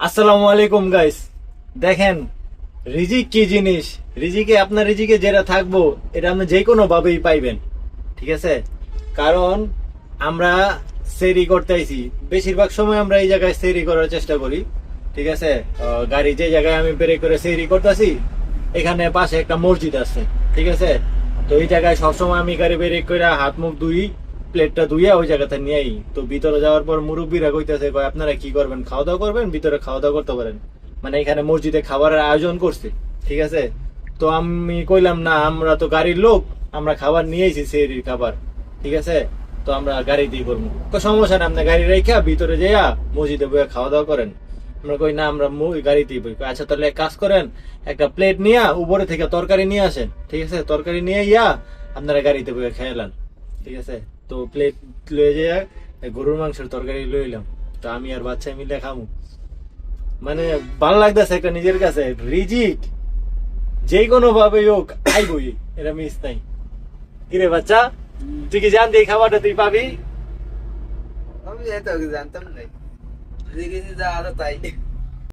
আসসালামু আলাইকুম গাইস। দেখেন রিজিক কি জিনিস। রিজিকে আপনার রিজিকে যেটা থাকবো এটা আপনি যে কোনো ভাবেই পাইবেন, ঠিক আছে? কারণ আমরা সেরি করতে আইছি, বেশিরভাগ সময় আমরা এই জায়গায় সেরি করার চেষ্টা করি, ঠিক আছে? গাড়ি যে জায়গায় আমি বেরে করে সেরি করতেছি এখানে পাশে একটা মসজিদ আছে, ঠিক আছে? তো এই জায়গায় সবসময় আমি গাড়ি বেরে করে হাত মুখ ধুই, প্লেটটা ধুইয়া ওই জায়গাতে নিয়ে আই। তো ভিতরে যাওয়ার পর মুরব্বীরা কইতেছে, কয় আপনারা কি করবেন, খাওয়া দাওয়া করবেন, ভিতরে খাওয়া দাওয়া করতে পারেন। মানে এখানে মসজিদে খাবারের আয়োজন করছে, ঠিক আছে? তো আমি কইলাম না, আমরা তো গাড়ির লোক, আমরা খাবার নিয়ে আইছি, সেহরির খাবার, ঠিক আছে? তো আমরা গাড়িতেই করবো। সমস্যা না, আপনার গাড়ি রেখা ভিতরে যাইয়া মসজিদে বইয়া খাওয়া দাওয়া করেন। আমরা কই না, আমরা গাড়িতেই বই। আচ্ছা তাহলে এক কাজ করেন, একটা প্লেট নিয়ে উপরে থেকে তরকারি নিয়ে আসেন, ঠিক আছে? তরকারি নিয়ে ইয়া আপনারা গাড়িতে বইয়া খেয়ালেন, ঠিক আছে? তো প্লেট লয়ে যাইয়া গরুর মাংসের তরকারি লইলাম। তো আমি আর বাচ্চা মিলে খামু। মানে ভালো লাগতেছে একটা নিজের কাছে। রিজিক যে কোনো ভাবে হোক আইবই, এটা মিস নাই। কিরে বাচ্চা, তুই কি জানতি এই খাবারটা তুই পাবি? আমি এত জানতাম না, দেখেছি যা আদা তাই।